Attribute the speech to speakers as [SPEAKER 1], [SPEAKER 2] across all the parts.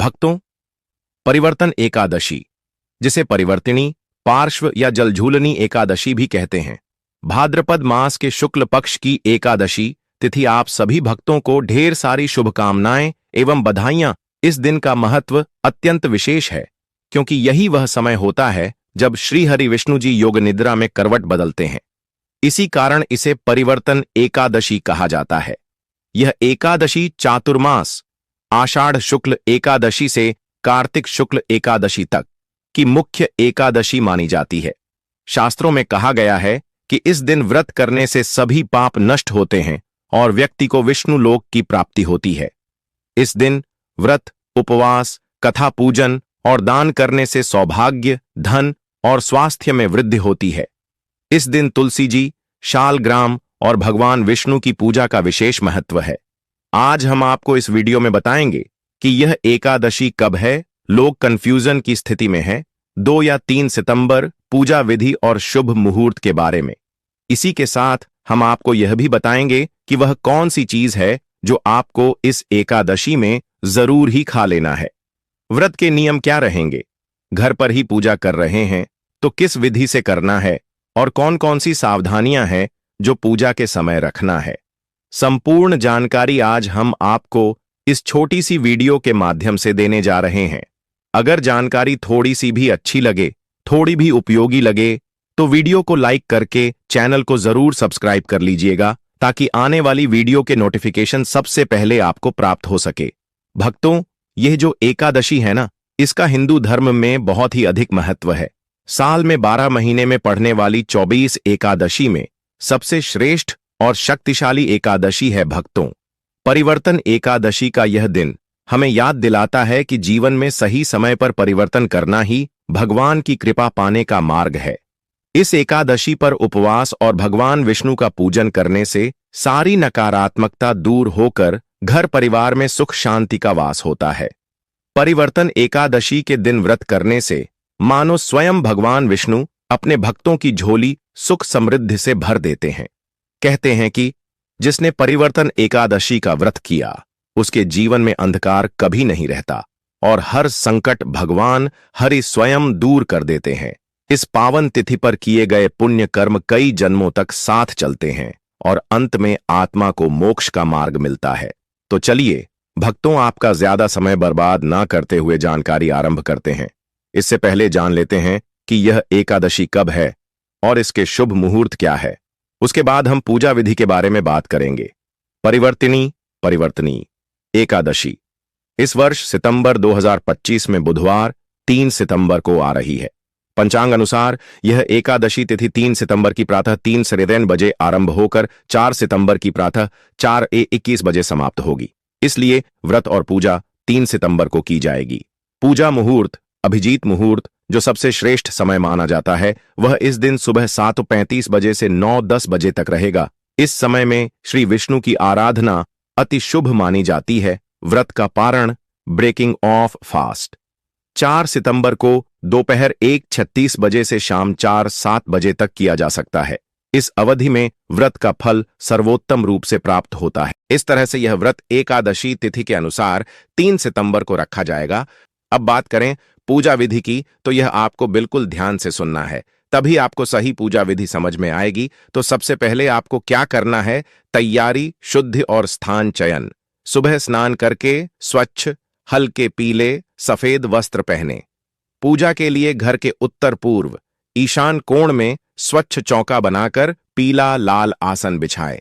[SPEAKER 1] भक्तों, परिवर्तन एकादशी, जिसे परिवर्तिनी, पार्श्व या जलझूलनी एकादशी भी कहते हैं, भाद्रपद मास के शुक्ल पक्ष की एकादशी तिथि आप सभी भक्तों को ढेर सारी शुभकामनाएं एवं बधाइयां। इस दिन का महत्व अत्यंत विशेष है, क्योंकि यही वह समय होता है जब श्री हरि विष्णु जी योग निद्रा में करवट बदलते हैं। इसी कारण इसे परिवर्तन एकादशी कहा जाता है। यह एकादशी चातुर्मास आषाढ़ शुक्ल एकादशी से कार्तिक शुक्ल एकादशी तक की मुख्य एकादशी मानी जाती है। शास्त्रों में कहा गया है कि इस दिन व्रत करने से सभी पाप नष्ट होते हैं और व्यक्ति को विष्णु लोक की प्राप्ति होती है। इस दिन व्रत, उपवास, कथा पूजन और दान करने से सौभाग्य, धन और स्वास्थ्य में वृद्धि होती है। इस दिन तुलसी जी, शालग्राम और भगवान विष्णु की पूजा का विशेष महत्व है। आज हम आपको इस वीडियो में बताएंगे कि यह एकादशी कब है। लोग कंफ्यूजन की स्थिति में हैं। 2 या 3 सितंबर पूजा विधि और शुभ मुहूर्त के बारे में। इसी के साथ हम आपको यह भी बताएंगे कि वह कौन सी चीज है जो आपको इस एकादशी में जरूर ही खा लेना है। व्रत के नियम क्या रहेंगे, घर पर ही पूजा कर रहे हैं तो किस विधि से करना है और कौन कौन सी सावधानियां हैं जो पूजा के समय रखना है। संपूर्ण जानकारी आज हम आपको इस छोटी सी वीडियो के माध्यम से देने जा रहे हैं। अगर जानकारी थोड़ी सी भी अच्छी लगे, थोड़ी भी उपयोगी लगे, तो वीडियो को लाइक करके चैनल को जरूर सब्सक्राइब कर लीजिएगा, ताकि आने वाली वीडियो के नोटिफिकेशन सबसे पहले आपको प्राप्त हो सके। भक्तों, यह जो एकादशी है ना, इसका हिंदू धर्म में बहुत ही अधिक महत्व है। साल में 12 महीने में पड़ने वाली 24 एकादशी में सबसे श्रेष्ठ और शक्तिशाली एकादशी है भक्तों। परिवर्तन एकादशी का यह दिन हमें याद दिलाता है कि जीवन में सही समय पर परिवर्तन करना ही भगवान की कृपा पाने का मार्ग है। इस एकादशी पर उपवास और भगवान विष्णु का पूजन करने से सारी नकारात्मकता दूर होकर घर परिवार में सुख शांति का वास होता है। परिवर्तन एकादशी के दिन व्रत करने से मानो स्वयं भगवान विष्णु अपने भक्तों की झोली सुख समृद्धि से भर देते हैं। कहते हैं कि जिसने परिवर्तन एकादशी का व्रत किया, उसके जीवन में अंधकार कभी नहीं रहता और हर संकट भगवान हरि स्वयं दूर कर देते हैं। इस पावन तिथि पर किए गए पुण्य कर्म कई जन्मों तक साथ चलते हैं और अंत में आत्मा को मोक्ष का मार्ग मिलता है। तो चलिए भक्तों, आपका ज्यादा समय बर्बाद ना करते हुए जानकारी आरंभ करते हैं। इससे पहले जान लेते हैं कि यह एकादशी कब है और इसके शुभ मुहूर्त क्या है। उसके बाद हम पूजा विधि के बारे में बात करेंगे। परिवर्तनी एकादशी इस वर्ष सितंबर 2025 में बुधवार 3 सितंबर को आ रही है। पंचांग अनुसार यह एकादशी तिथि 3 सितंबर की प्रातः 3:43 बजे आरंभ होकर 4 सितंबर की प्रातः 4:21 बजे समाप्त होगी। इसलिए व्रत और पूजा 3 सितंबर को की जाएगी। पूजा मुहूर्त, अभिजीत मुहूर्त, जो सबसे श्रेष्ठ समय माना जाता है, वह इस दिन सुबह 7:35 बजे से 9:10 बजे तक रहेगा। इस समय में श्री विष्णु की आराधना अति शुभ मानी जाती है। व्रत का पारण, ब्रेकिंग ऑफ फास्ट, 4 सितंबर को दोपहर 1:36 बजे से शाम 4:07 बजे तक किया जा सकता है। इस अवधि में व्रत का फल सर्वोत्तम रूप से प्राप्त होता है। इस तरह से यह व्रत एकादशी तिथि के अनुसार 3 सितंबर को रखा जाएगा। अब बात करें पूजा विधि की, तो यह आपको बिल्कुल ध्यान से सुनना है, तभी आपको सही पूजा विधि समझ में आएगी। तो सबसे पहले आपको क्या करना है, तैयारी, शुद्धि और स्थान चयन। सुबह स्नान करके स्वच्छ हल्के पीले सफेद वस्त्र पहने। पूजा के लिए घर के उत्तर पूर्व ईशान कोण में स्वच्छ चौका बनाकर पीला लाल आसन बिछाएं।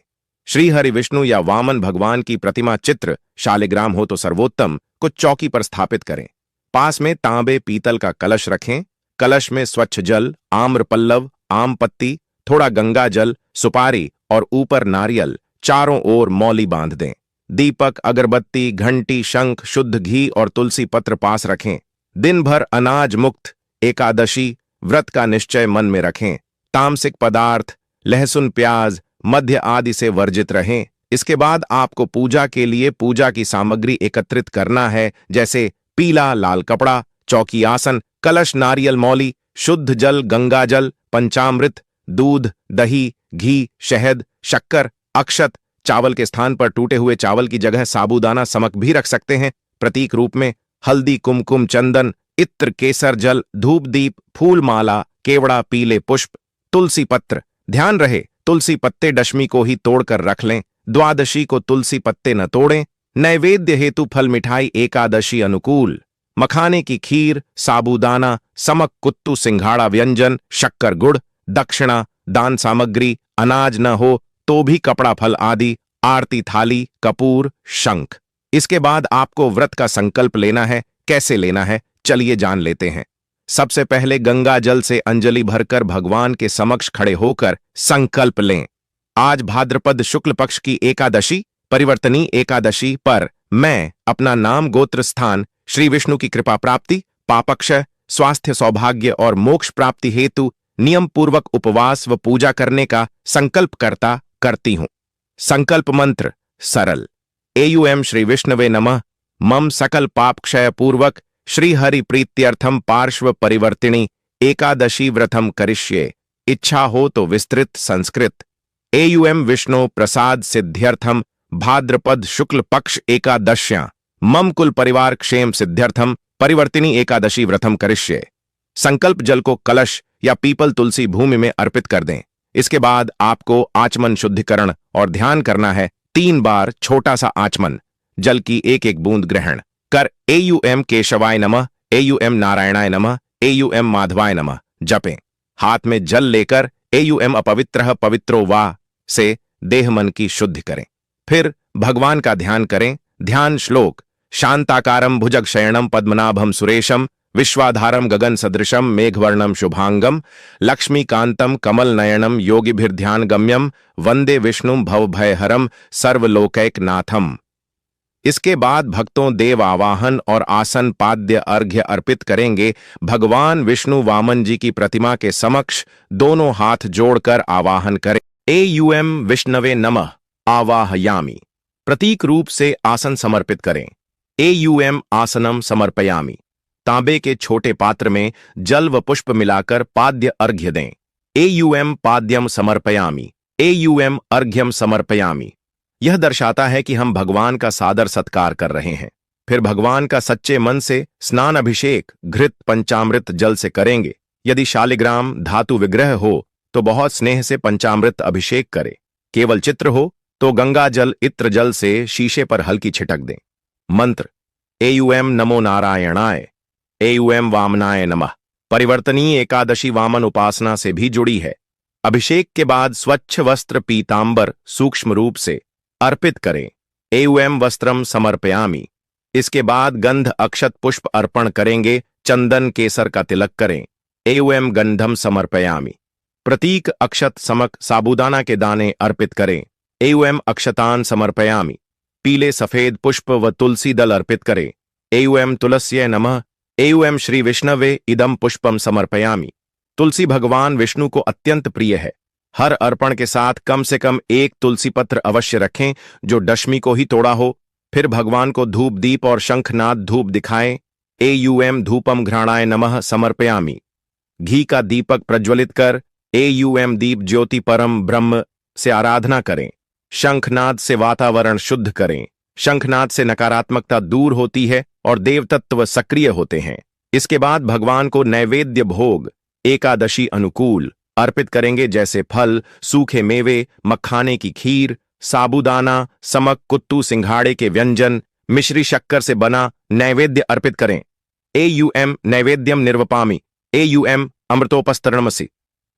[SPEAKER 1] श्री हरि विष्णु या वामन भगवान की प्रतिमा चित्र शालिग्राम हो तो सर्वोत्तम को चौकी पर स्थापित करें। पास में तांबे पीतल का कलश रखें। कलश में स्वच्छ जल, आम्र पल्लव, आम पत्ती, थोड़ा गंगा जल, सुपारी और ऊपर नारियल, चारों ओर मौली बांध दें। दीपक, अगरबत्ती, घंटी, शंख, शुद्ध घी और तुलसी पत्र पास रखें। दिन भर अनाज मुक्त एकादशी व्रत का निश्चय मन में रखें। तामसिक पदार्थ, लहसुन, प्याज, मध्य आदि से वर्जित रहें। इसके बाद आपको पूजा के लिए पूजा की सामग्री एकत्रित करना है, जैसे पीला लाल कपड़ा, चौकी आसन, कलश, नारियल मौली, शुद्ध जल, गंगा जल, पंचामृत, दूध, दही, घी, शहद, शक्कर, अक्षत। चावल के स्थान पर टूटे हुए चावल की जगह साबूदाना समक भी रख सकते हैं, प्रतीक रूप में। हल्दी कुमकुम चंदन इत्र केसर जल धूप दीप फूल माला केवड़ा पीले पुष्प तुलसी पत्र। ध्यान रहे तुलसी पत्ते दशमी को ही तोड़कर रख लें, द्वादशी को तुलसी पत्ते न तोड़ें। नैवेद्य हेतु फल मिठाई एकादशी अनुकूल। मखाने की खीर साबूदाना समक कुत्तू सिंघाड़ा व्यंजन शक्कर गुड़। दक्षिणा दान सामग्री अनाज न हो तो भी कपड़ा फल आदि। आरती थाली कपूर शंख। इसके बाद आपको व्रत का संकल्प लेना है। कैसे लेना है चलिए जान लेते हैं। सबसे पहले गंगा जल से अंजलि भरकर भगवान के समक्ष खड़े होकर संकल्प लें। आज भाद्रपद शुक्ल पक्ष की एकादशी परिवर्तनी एकादशी पर मैं अपना नाम गोत्र स्थान श्री विष्णु की कृपा प्राप्ति पापक्षय स्वास्थ्य सौभाग्य और मोक्ष प्राप्ति हेतु नियम पूर्वक उपवास व पूजा करने का संकल्प करती हूं। संकल्प मंत्र सरल। एयुएम श्री विष्णवे नमः। मम सकल पाप क्षय पूर्वक श्री हरि प्रीत्यर्थम पार्श्व परिवर्तिनी एकादशी व्रतम करिष्ये। इच्छा हो तो विस्तृत संस्कृत। एयुएम विष्णु प्रसाद सिद्ध्यर्थम भाद्रपद शुक्ल पक्ष एकादश्यां मम कुल परिवार क्षेम सिद्ध्यर्थम परिवर्तिनी एकादशी व्रतम करिष्ये। संकल्प जल को कलश या पीपल तुलसी भूमि में अर्पित कर दें। इसके बाद आपको आचमन शुद्धिकरण और ध्यान करना है। 3 बार छोटा सा आचमन जल की एक एक बूंद ग्रहण कर एयुएम केशवाय नमः एयुएम नारायणाय नमः एयुएम माधवाय नमः जपें। हाथ में जल लेकर एयुएम अपवित्रः पवित्रो वा से देह मन की शुद्धि करें। फिर भगवान का ध्यान करें। ध्यान श्लोक शांताकारं भुजगशयनं पद्मनाभं सुरेशं विश्वाधारं गगन सदृशं मेघवर्णं शुभांगं लक्ष्मीकांतं कमलनयनं योगिभिर्ध्यान गम्यं वंदे विष्णुं भवभयहरं सर्वलोकैकनाथम्। इसके बाद भक्तों देव आवाहन और आसन पाद्य अर्घ्य अर्पित करेंगे। भगवान विष्णु वामन जी की प्रतिमा के समक्ष दोनों हाथ जोड़कर आवाहन करें। एयुएम विष्णवे नमः आवाहयामि। प्रतीक रूप से आसन समर्पित करें। एयुएम आसनम समर्पयामि। तांबे के छोटे पात्र में जल व पुष्प मिलाकर पाद्य अर्घ्य दें। एयुएम पाद्यम समर्पयामि एयुएम अर्घ्यम समर्पयामि। यह दर्शाता है कि हम भगवान का सादर सत्कार कर रहे हैं। फिर भगवान का सच्चे मन से स्नान अभिषेक घृत पंचामृत जल से करेंगे। यदि शालिग्राम धातु विग्रह हो तो बहुत स्नेह से पंचामृत अभिषेक करें। केवल चित्र हो तो गंगा जल इत्र जल से शीशे पर हल्की छिटक दें। मंत्र एयुएम नमो नारायणाय एयुएम वामनाय नमः। परिवर्तनीय एकादशी वामन उपासना से भी जुड़ी है। अभिषेक के बाद स्वच्छ वस्त्र पीतांबर सूक्ष्म रूप से अर्पित करें। एयुएम वस्त्रम समर्पयामि। इसके बाद गंध अक्षत पुष्प अर्पण करेंगे। चंदन केसर का तिलक करें। एयुएम गंधम समर्पयामि। प्रतीक अक्षत समक साबूदाना के दाने अर्पित करें। एयुएम अक्षतान समर्पयामि। पीले सफेद पुष्प व तुलसी दल अर्पित करें। एयुएम तुलस्यै नमः एयुएम श्री विष्णवे इदम पुष्पम समर्पयामि। तुलसी भगवान विष्णु को अत्यंत प्रिय है। हर अर्पण के साथ कम से कम एक तुलसी पत्र अवश्य रखें जो दशमी को ही तोड़ा हो। फिर भगवान को धूप दीप और शंखनाद धूप दिखाएं। एयुएम धूपम घ्राणाय नमः समर्पयामि। घी का दीपक प्रज्वलित कर एयुएम दीप ज्योति परम ब्रह्म से आराधना करें। शंखनाद से वातावरण शुद्ध करें। शंखनाद से नकारात्मकता दूर होती है और देवतत्व सक्रिय होते हैं। इसके बाद भगवान को नैवेद्य भोग एकादशी अनुकूल अर्पित करेंगे, जैसे फल सूखे मेवे मखाने की खीर साबूदाना समक कुत्तू सिंघाड़े के व्यंजन मिश्री शक्कर से बना नैवेद्य अर्पित करें। एयुएम नैवेद्यम निर्वपामि एयुएम अमृतोपस्तरणमसि।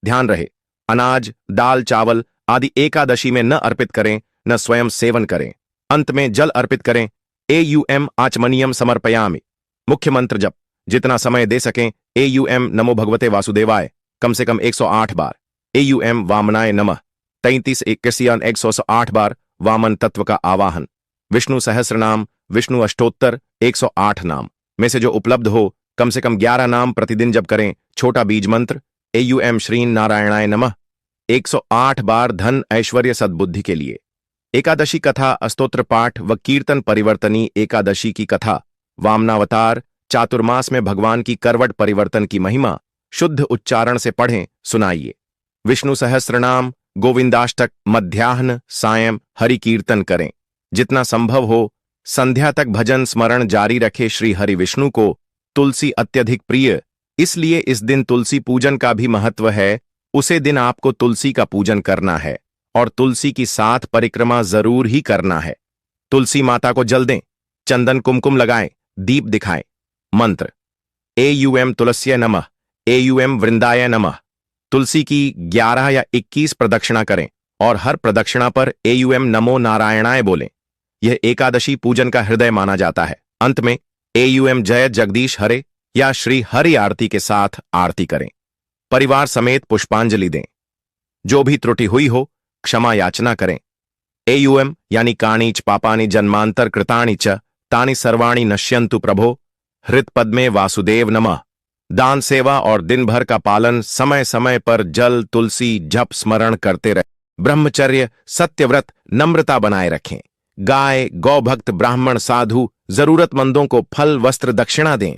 [SPEAKER 1] ध्यान रहे अनाज दाल चावल आदि एकादशी में न अर्पित करें, न स्वयं सेवन करें। अंत में जल अर्पित करें। एयुएम आचमनीयम समर्पयामि। मुख्य मंत्र जप जितना समय दे सकें। एयुएम नमो भगवते वासुदेवाय कम से कम 108 बार। एयुएम वामनाय नमः 33 21 108 बार वामन तत्व का आवाहन। विष्णु सहस्र नाम विष्णु अष्टोत्तर 108 नाम में से जो उपलब्ध हो कम से कम 11 नाम प्रतिदिन जप करें। छोटा बीज मंत्र एयुएम श्री नारायणाय नमः 108 बार धन ऐश्वर्य सद्बुद्धि के लिए। एकादशी कथा अस्तोत्र पाठ व कीर्तन परिवर्तनी एकादशी की कथा वामनावतार चातुर्मास में भगवान की करवट परिवर्तन की महिमा शुद्ध उच्चारण से पढ़ें सुनाइए। विष्णु सहस्रनाम गोविंदाष्टक मध्याह्न सायं हरि कीर्तन करें। जितना संभव हो संध्या तक भजन स्मरण जारी रखे। श्री हरि विष्णु को तुलसी अत्यधिक प्रिय, इसलिए इस दिन तुलसी पूजन का भी महत्व है। उसे दिन आपको तुलसी का पूजन करना है और तुलसी की 7 परिक्रमा जरूर ही करना है। तुलसी माता को जल दें, चंदन कुमकुम लगाएं, दीप दिखाएं। मंत्र: एयूएम तुलस्यै नमः, एयूएम वृंदाय नमः। तुलसी की 11 या 21 प्रदक्षिणा करें और हर प्रदक्षिणा पर एयूएम नमो नारायणाय बोलें। यह एकादशी पूजन का हृदय माना जाता है। अंत में एयूएम जय जगदीश हरे या श्री हरि आरती के साथ आरती करें। परिवार समेत पुष्पांजलि दें। जो भी त्रुटि हुई हो क्षमा याचना करें। एयूएम यानी काणीच पापानि जन्मांतर कृतानि च तानि सर्वाणि नश्यन्तु प्रभो, हृत्पद्मे वासुदेव नमः। दान सेवा और दिन भर का पालन, समय समय पर जल तुलसी जप स्मरण करते रहे। ब्रह्मचर्य, सत्यव्रत, नम्रता बनाए रखें। गाय, गौभक्त, ब्राह्मण, साधु, जरूरतमंदों को फल वस्त्र दक्षिणा दें।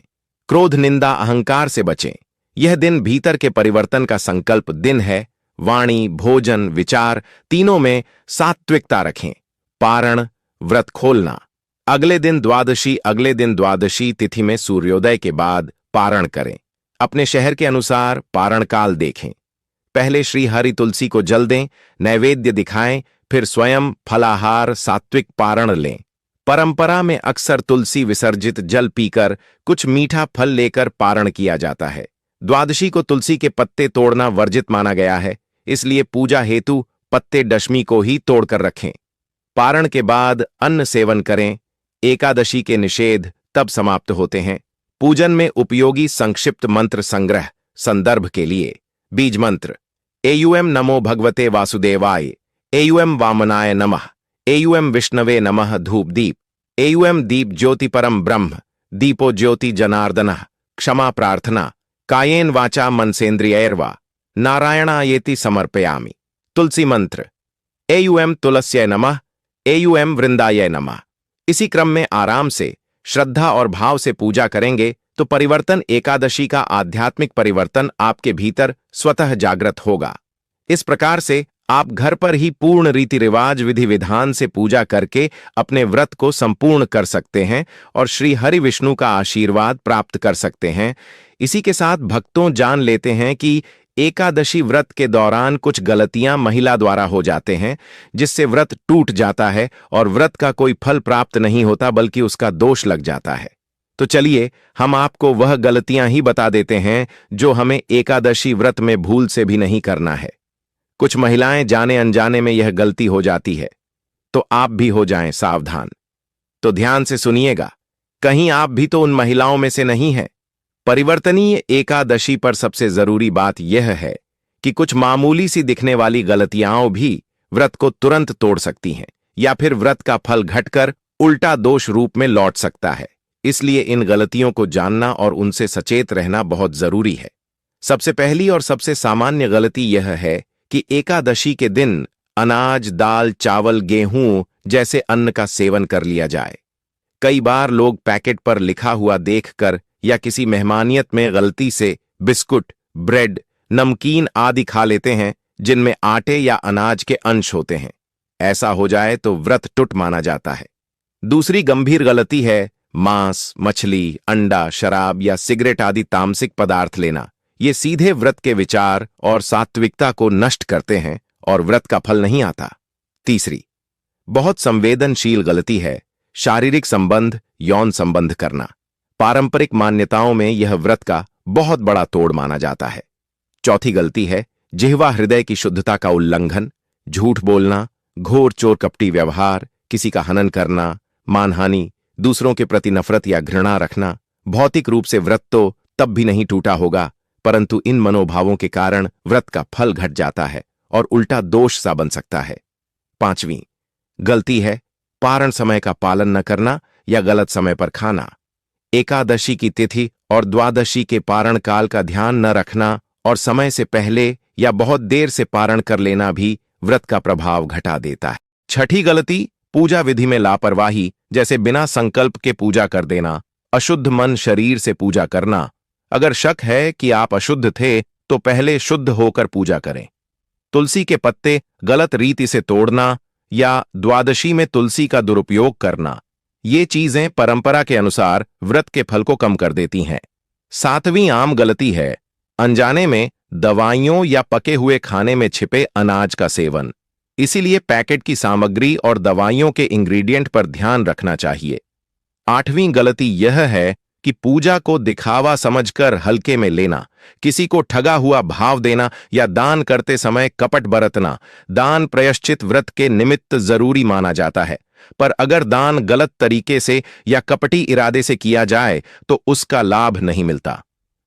[SPEAKER 1] क्रोध, निंदा, अहंकार से बचें। यह दिन भीतर के परिवर्तन का संकल्प दिन है। वाणी, भोजन, विचार तीनों में सात्विकता रखें। पारण, व्रत खोलना। अगले दिन द्वादशी तिथि में सूर्योदय के बाद पारण करें। अपने शहर के अनुसार पारण काल देखें। पहले श्री हरि तुलसी को जल दें, नैवेद्य दिखाएं, फिर स्वयं फलाहार सात्विक पारण लें। परंपरा में अक्सर तुलसी विसर्जित जल पीकर कुछ मीठा फल लेकर पारण किया जाता है। द्वादशी को तुलसी के पत्ते तोड़ना वर्जित माना गया है, इसलिए पूजा हेतु पत्ते दशमी को ही तोड़कर रखें। पारण के बाद अन्न सेवन करें। एकादशी के निषेध तब समाप्त होते हैं। पूजन में उपयोगी संक्षिप्त मंत्र संग्रह संदर्भ के लिए: बीज मंत्र: एयूएम नमो भगवते वासुदेवाय, एयूएम वामनाय नमः, एयूएम विष्णवे नमः। धूप दीप: एयूएम दीप ज्योति परम ब्रह्म, दीपो ज्योति जनार्दनः। क्षमा प्रार्थना: कायेन वाचा मनसेन्द्रियैर्वा नारायणायेति समर्पयामि। तुलसी मंत्र: एयूएम तुलस्यै नमः, एयूएम वृंदाय नमः। इसी क्रम में आराम से, श्रद्धा और भाव से पूजा करेंगे तो परिवर्तन एकादशी का आध्यात्मिक परिवर्तन आपके भीतर स्वतः जागृत होगा। इस प्रकार से आप घर पर ही पूर्ण रीति रिवाज विधि विधान से पूजा करके अपने व्रत को संपूर्ण कर सकते हैं और श्री हरि विष्णु का आशीर्वाद प्राप्त कर सकते हैं। इसी के साथ भक्तों जान लेते हैं कि एकादशी व्रत के दौरान कुछ गलतियां महिला द्वारा हो जाते हैं, जिससे व्रत टूट जाता है और व्रत का कोई फल प्राप्त नहीं होता बल्कि उसका दोष लग जाता है। तो चलिए हम आपको वह गलतियां ही बता देते हैं जो हमें एकादशी व्रत में भूल से भी नहीं करना है। कुछ महिलाएं जाने अनजाने में यह गलती हो जाती है, तो आप भी हो जाएं सावधान। तो ध्यान से सुनिएगा, कहीं आप भी तो उन महिलाओं में से नहीं हैं। परिवर्तनीय एकादशी पर सबसे जरूरी बात यह है कि कुछ मामूली सी दिखने वाली गलतियां भी व्रत को तुरंत तोड़ सकती हैं या फिर व्रत का फल घटकर उल्टा दोष रूप में लौट सकता है। इसलिए इन गलतियों को जानना और उनसे सचेत रहना बहुत जरूरी है। सबसे पहली और सबसे सामान्य गलती यह है कि एकादशी के दिन अनाज, दाल, चावल, गेहूं जैसे अन्न का सेवन कर लिया जाए। कई बार लोग पैकेट पर लिखा हुआ देखकर या किसी मेहमानियत में गलती से बिस्कुट, ब्रेड, नमकीन आदि खा लेते हैं जिनमें आटे या अनाज के अंश होते हैं। ऐसा हो जाए तो व्रत टूट माना जाता है। दूसरी गंभीर गलती है मांस, मछली, अंडा, शराब या सिगरेट आदि तामसिक पदार्थ लेना। ये सीधे व्रत के विचार और सात्विकता को नष्ट करते हैं और व्रत का फल नहीं आता। तीसरी बहुत संवेदनशील गलती है शारीरिक संबंध, यौन संबंध करना। पारंपरिक मान्यताओं में यह व्रत का बहुत बड़ा तोड़ माना जाता है। चौथी गलती है जिह्वा हृदय की शुद्धता का उल्लंघन, झूठ बोलना, घोर चोर कपटी व्यवहार, किसी का हनन करना, मानहानि, दूसरों के प्रति नफरत या घृणा रखना। भौतिक रूप से व्रत तो तब भी नहीं टूटा होगा, परंतु इन मनोभावों के कारण व्रत का फल घट जाता है और उल्टा दोष सा बन सकता है। पांचवीं गलती है पारण समय का पालन न करना या गलत समय पर खाना। एकादशी की तिथि और द्वादशी के पारण काल का ध्यान न रखना और समय से पहले या बहुत देर से पारण कर लेना भी व्रत का प्रभाव घटा देता है। छठी गलती पूजा विधि में लापरवाही, जैसे बिना संकल्प के पूजा कर देना, अशुद्ध मन शरीर से पूजा करना। अगर शक है कि आप अशुद्ध थे तो पहले शुद्ध होकर पूजा करें। तुलसी के पत्ते गलत रीति से तोड़ना या द्वादशी में तुलसी का दुरुपयोग करना, ये चीजें परंपरा के अनुसार व्रत के फल को कम कर देती हैं। 7वीं आम गलती है अनजाने में दवाइयों या पके हुए खाने में छिपे अनाज का सेवन। इसीलिए पैकेट की सामग्री और दवाइयों के इंग्रेडिएंट पर ध्यान रखना चाहिए। 8वीं गलती यह है कि पूजा को दिखावा समझकर हल्के में लेना, किसी को ठगा हुआ भाव देना या दान करते समय कपट बरतना। दान प्रायश्चित व्रत के निमित्त जरूरी माना जाता है, पर अगर दान गलत तरीके से या कपटी इरादे से किया जाए तो उसका लाभ नहीं मिलता।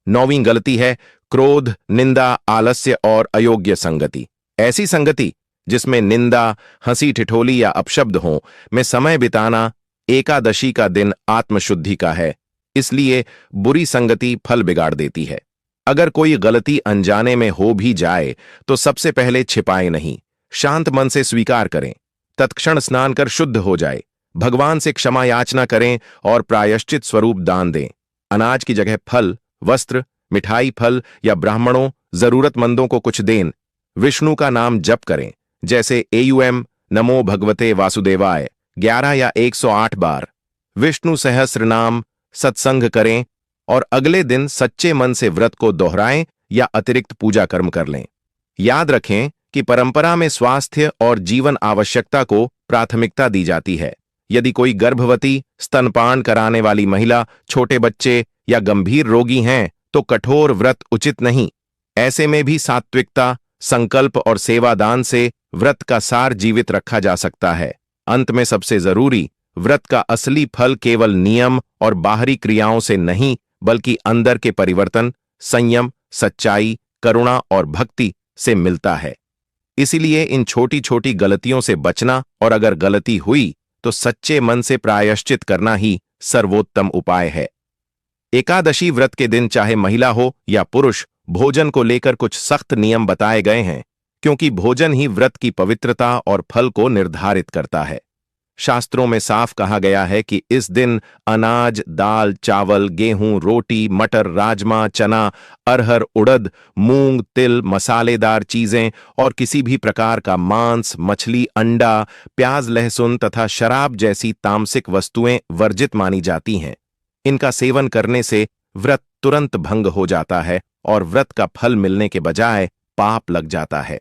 [SPEAKER 1] 9वीं गलती है क्रोध, निंदा, आलस्य और अयोग्य संगति। ऐसी संगति जिसमें निंदा, हंसी ठिठोली या अपशब्द हो में समय बिताना एकादशी का दिन आत्मशुद्धि का है, इसलिए बुरी संगति फल बिगाड़ देती है। अगर कोई गलती अनजाने में हो भी जाए तो सबसे पहले छिपाए नहीं, शांत मन से स्वीकार करें, तत्क्षण स्नान कर शुद्ध हो जाए, भगवान से क्षमा याचना करें और प्रायश्चित स्वरूप दान दें। अनाज की जगह फल, वस्त्र, मिठाई, फल या ब्राह्मणों जरूरतमंदों को कुछ दें। विष्णु का नाम जप करें, जैसे एयूएम नमो भगवते वासुदेवाय 11 या 108 बार। विष्णु सहस्र नाम सत्संग करें और अगले दिन सच्चे मन से व्रत को दोहराएं या अतिरिक्त पूजा कर्म कर लें। याद रखें कि परंपरा में स्वास्थ्य और जीवन आवश्यकता को प्राथमिकता दी जाती है। यदि कोई गर्भवती, स्तनपान कराने वाली महिला, छोटे बच्चे या गंभीर रोगी हैं तो कठोर व्रत उचित नहीं। ऐसे में भी सात्विकता, संकल्प और सेवादान से व्रत का सार जीवित रखा जा सकता है। अंत में सबसे जरूरी, व्रत का असली फल केवल नियम और बाहरी क्रियाओं से नहीं बल्कि अंदर के परिवर्तन, संयम, सच्चाई, करुणा और भक्ति से मिलता है। इसीलिए इन छोटी छोटी गलतियों से बचना और अगर गलती हुई तो सच्चे मन से प्रायश्चित करना ही सर्वोत्तम उपाय है। एकादशी व्रत के दिन चाहे महिला हो या पुरुष, भोजन को लेकर कुछ सख्त नियम बताए गए हैं, क्योंकि भोजन ही व्रत की पवित्रता और फल को निर्धारित करता है। शास्त्रों में साफ कहा गया है कि इस दिन अनाज, दाल, चावल, गेहूं, रोटी, मटर, राजमा, चना, अरहर, उड़द, मूंग, तिल, मसालेदार चीजें और किसी भी प्रकार का मांस, मछली, अंडा, प्याज, लहसुन तथा शराब जैसी तामसिक वस्तुएं वर्जित मानी जाती हैं। इनका सेवन करने से व्रत तुरंत भंग हो जाता है और व्रत का फल मिलने के बजाय पाप लग जाता है।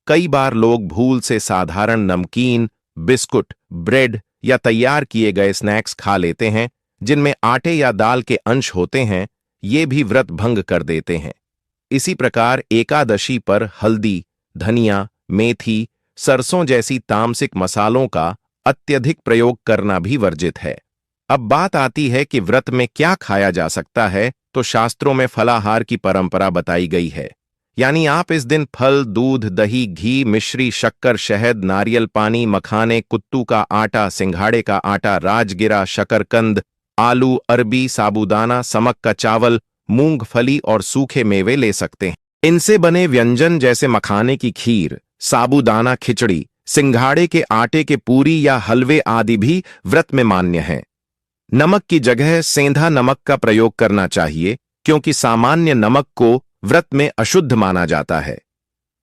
[SPEAKER 1] कई बार लोग भूल से साधारण नमकीन, बिस्कुट, ब्रेड या तैयार किए गए स्नैक्स खा लेते हैं जिनमें आटे या दाल के अंश होते हैं। ये भी व्रत भंग कर देते हैं। इसी प्रकार एकादशी पर हल्दी, धनिया, मेथी, सरसों जैसी तामसिक मसालों का अत्यधिक प्रयोग करना भी वर्जित है। अब बात आती है कि व्रत में क्या खाया जा सकता है, तो शास्त्रों में फलाहार की परंपरा बताई गई है। यानी आप इस दिन फल, दूध, दही, घी, मिश्री, शक्कर, शहद, नारियल पानी, मखाने, कुत्तू का आटा, सिंघाड़े का आटा, राजगिरा, शकरकंद, आलू, अरबी, साबूदाना, समक का चावल, मूंगफली और सूखे मेवे ले सकते हैं। इनसे बने व्यंजन जैसे मखाने की खीर, साबूदाना खिचड़ी, सिंघाड़े के आटे के पूरी या हलवे आदि भी व्रत में मान्य हैं। नमक की जगह सेंधा नमक का प्रयोग करना चाहिए, क्योंकि सामान्य नमक को व्रत में अशुद्ध माना जाता है।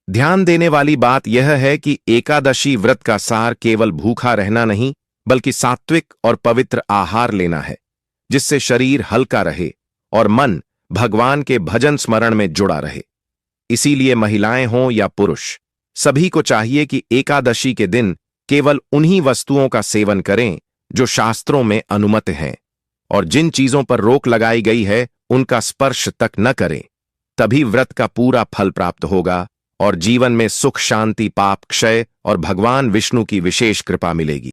[SPEAKER 1] ध्यान देने वाली बात यह है कि एकादशी व्रत का सार केवल भूखा रहना नहीं बल्कि सात्विक और पवित्र आहार लेना है, जिससे शरीर हल्का रहे और मन भगवान के भजन स्मरण में जुड़ा रहे। इसीलिए महिलाएं हों या पुरुष, सभी को चाहिए कि एकादशी के दिन केवल उन्हीं वस्तुओं का सेवन करें जो शास्त्रों में अनुमत हैं, और जिन चीजों पर रोक लगाई गई है उनका स्पर्श तक न करें। तभी व्रत का पूरा फल प्राप्त होगा और जीवन में सुख, शांति, पाप क्षय और भगवान विष्णु की विशेष कृपा मिलेगी।